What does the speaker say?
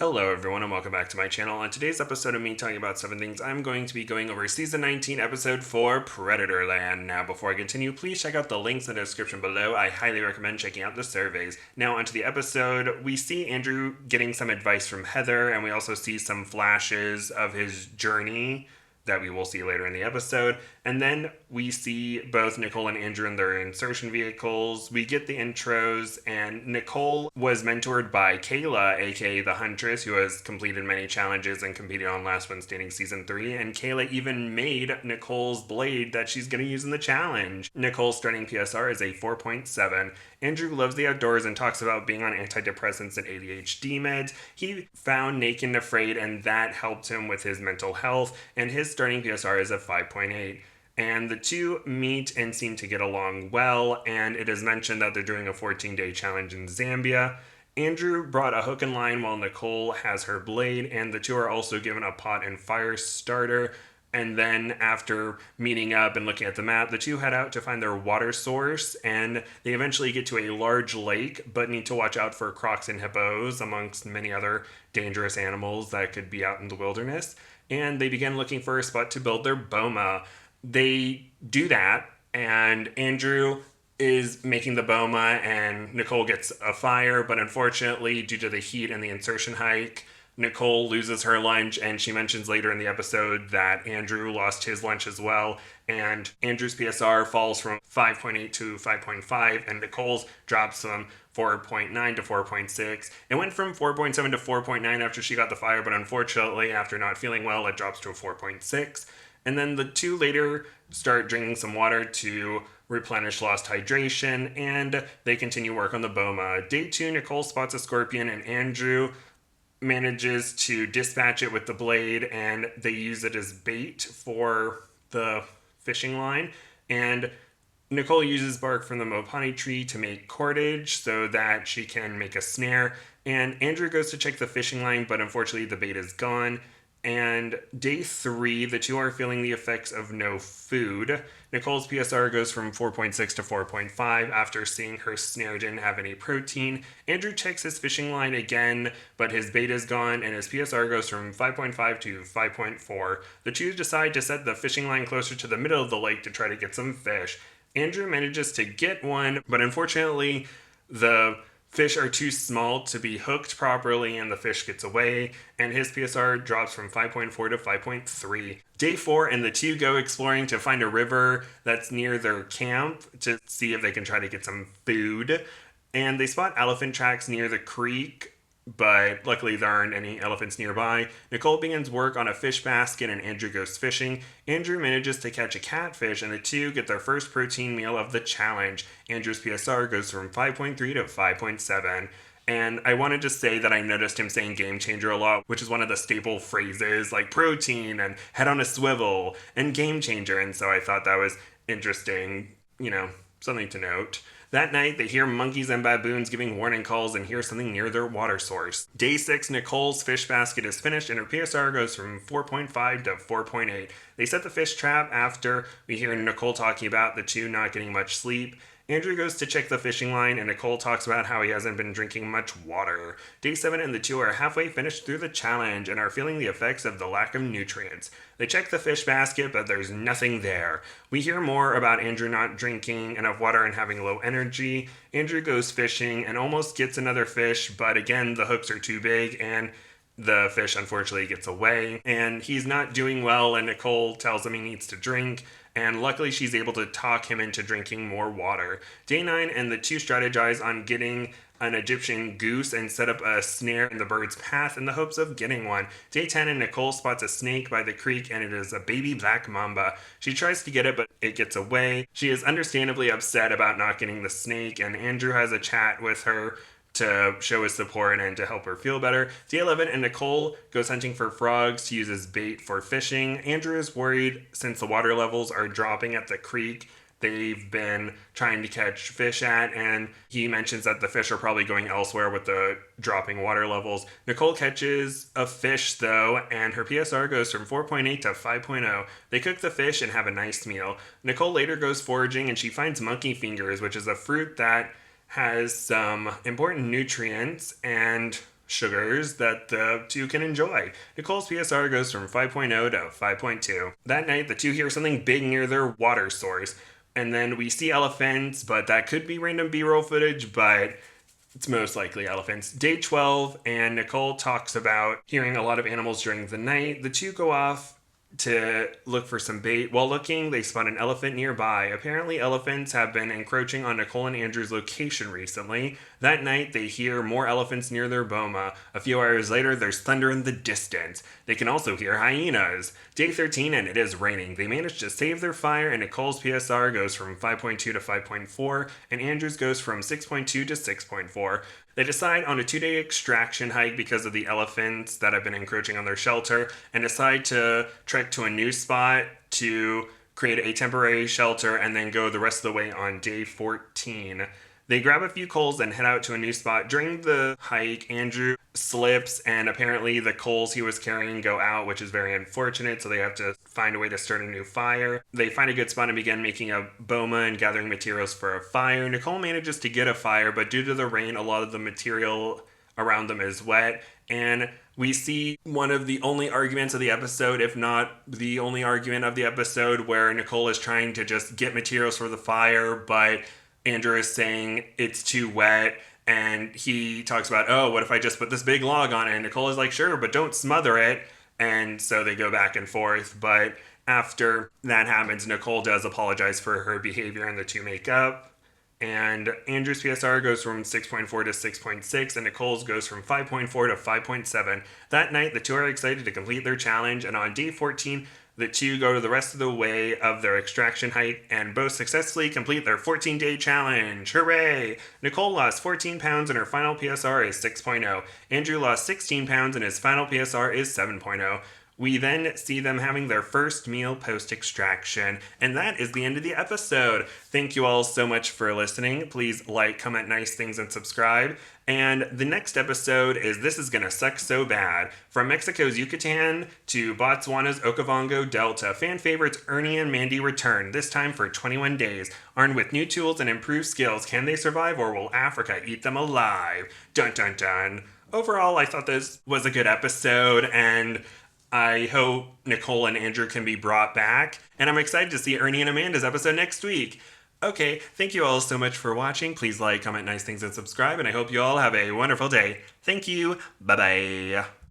Hello everyone and welcome back to my channel. On today's episode of me talking about 7 things, I'm going to be going over Season 19, Episode 4, Predatorland. Now before I continue, please check out the links in the description below. I highly recommend checking out the surveys. Now onto the episode, we see Andrew getting some advice from Heather, and we also see some flashes of his journey that we will see later in the episode. And then we see both Nicole and Andrew in their insertion vehicles. We get the intros, and Nicole was mentored by Kayla, aka the Huntress, who has completed many challenges and competed on Last One Standing Season 3, and Kayla even made Nicole's blade that she's going to use in the challenge. Nicole's starting PSR is a 4.7. Andrew loves the outdoors and talks about being on antidepressants and ADHD meds. He found Naked and Afraid, and that helped him with his mental health, and his starting PSR is a 5.8. And the two meet and seem to get along well, and it is mentioned that they're doing a 14-day challenge in Zambia. Andrew brought a hook and line while Nicole has her blade, and the two are also given a pot and fire starter. And then after meeting up and looking at the map, the two head out to find their water source, and they eventually get to a large lake, but need to watch out for crocs and hippos, amongst many other dangerous animals that could be out in the wilderness. And they begin looking for a spot to build their boma. They do that, and Andrew is making the boma, and Nicole gets a fire, but unfortunately, due to the heat and the insertion hike, Nicole loses her lunch, and she mentions later in the episode that Andrew lost his lunch as well, and Andrew's PSR falls from 5.8 to 5.5, and Nicole's drops from 4.9 to 4.6. It went from 4.7 to 4.9 after she got the fire, but unfortunately, after not feeling well, it drops to a 4.6. And then the two later start drinking some water to replenish lost hydration, and they continue work on the boma. Day 2, Nicole spots a scorpion, and Andrew manages to dispatch it with the blade, and they use it as bait for the fishing line. And Nicole uses bark from the mopani tree to make cordage so that she can make a snare. And Andrew goes to check the fishing line, but unfortunately the bait is gone. And day 3, the two are feeling the effects of no food. Nicole's PSR goes from 4.6 to 4.5 after seeing her snare didn't have any protein. Andrew checks his fishing line again, but his bait is gone, and his PSR goes from 5.5 to 5.4. The two decide to set the fishing line closer to the middle of the lake to try to get some fish. Andrew manages to get one, but unfortunately, the fish are too small to be hooked properly, and the fish gets away, and his PSR drops from 5.4 to 5.3. Day 4, and the two go exploring to find a river that's near their camp to see if they can try to get some food. And they spot elephant tracks near the creek, but luckily there aren't any elephants nearby. Nicole begins work on a fish basket, and Andrew goes fishing. Andrew manages to catch a catfish, and the two get their first protein meal of the challenge. Andrew's PSR goes from 5.3 to 5.7. And I wanted to say that I noticed him saying game changer a lot, which is one of the staple phrases like protein and head on a swivel and game changer. And so I thought that was interesting, something to note. That night, they hear monkeys and baboons giving warning calls and hear something near their water source. Day 6, Nicole's fish basket is finished, and her PSR goes from 4.5 to 4.8. They set the fish trap after we hear Nicole talking about the two not getting much sleep. Andrew goes to check the fishing line, and Nicole talks about how he hasn't been drinking much water. Day 7 and the two are halfway finished through the challenge and are feeling the effects of the lack of nutrients. They check the fish basket, but there's nothing there. We hear more about Andrew not drinking enough water and having low energy. Andrew goes fishing and almost gets another fish, but again, the hooks are too big, and the fish unfortunately gets away. And he's not doing well, and Nicole tells him he needs to drink. And luckily she's able to talk him into drinking more water. Day 9, and the two strategize on getting an Egyptian goose and set up a snare in the bird's path in the hopes of getting one. Day 10, and Nicole spots a snake by the creek, and it is a baby black mamba. She tries to get it, but it gets away. She is understandably upset about not getting the snake, and Andrew has a chat with her to show his support and to help her feel better. Day 11, and Nicole goes hunting for frogs to use as bait for fishing. Andrew is worried since the water levels are dropping at the creek they've been trying to catch fish at, and he mentions that the fish are probably going elsewhere with the dropping water levels. Nicole catches a fish, though, and her PSR goes from 4.8 to 5.0. They cook the fish and have a nice meal. Nicole later goes foraging, and she finds monkey fingers, which is a fruit that has some important nutrients, and sugars that the two can enjoy. Nicole's PSR goes from 5.0 to 5.2. That night, the two hear something big near their water source, and then we see elephants, but that could be random B-roll footage, but it's most likely elephants. Day 12, and Nicole talks about hearing a lot of animals during the night. The two go off to look for some bait. While looking, they spot an elephant nearby. Apparently, elephants have been encroaching on Nicole and Andrew's location recently. That night, they hear more elephants near their boma. A few hours later, there's thunder in the distance. They can also hear hyenas. Day 13, and it is raining. They manage to save their fire, and Nicole's PSR goes from 5.2 to 5.4, and Andrew's goes from 6.2 to 6.4. They decide on a 2-day extraction hike because of the elephants that have been encroaching on their shelter, and decide to trek to a new spot to create a temporary shelter and then go the rest of the way on day 14. They grab a few coals and head out to a new spot. During the hike, Andrew slips, and apparently the coals he was carrying go out, which is very unfortunate, so they have to find a way to start a new fire. They find a good spot and begin making a boma and gathering materials for a fire. Nicole manages to get a fire, but due to the rain, a lot of the material around them is wet, and we see one of the only arguments of the episode, if not the only argument of the episode, where Nicole is trying to just get materials for the fire, but Andrew is saying it's too wet, and he talks about, oh, what if I just put this big log on it? And Nicole is like, sure, but don't smother it. And so they go back and forth. But after that happens, Nicole does apologize for her behavior, and the two make up. And Andrew's PSR goes from 6.4 to 6.6, and Nicole's goes from 5.4 to 5.7. That night, the two are excited to complete their challenge, and on day 14, the two go to the rest of the way of their extraction hike and both successfully complete their 14-day challenge. Hooray! Nicole lost 14 pounds and her final PSR is 6.0. Andrew lost 16 pounds and his final PSR is 7.0. We then see them having their first meal post-extraction, and that is the end of the episode. Thank you all so much for listening. Please like, comment nice things, and subscribe. And the next episode is This Is Gonna Suck So Bad. From Mexico's Yucatan to Botswana's Okavango Delta, fan favorites Ernie and Mandy return, this time for 21 days. Armed with new tools and improved skills, can they survive, or will Africa eat them alive? Dun dun dun. Overall, I thought this was a good episode, and I hope Nicole and Andrew can be brought back, and I'm excited to see Ernie and Amanda's episode next week. Okay, thank you all so much for watching. Please like, comment nice things, and subscribe, and I hope you all have a wonderful day. Thank you. Bye-bye.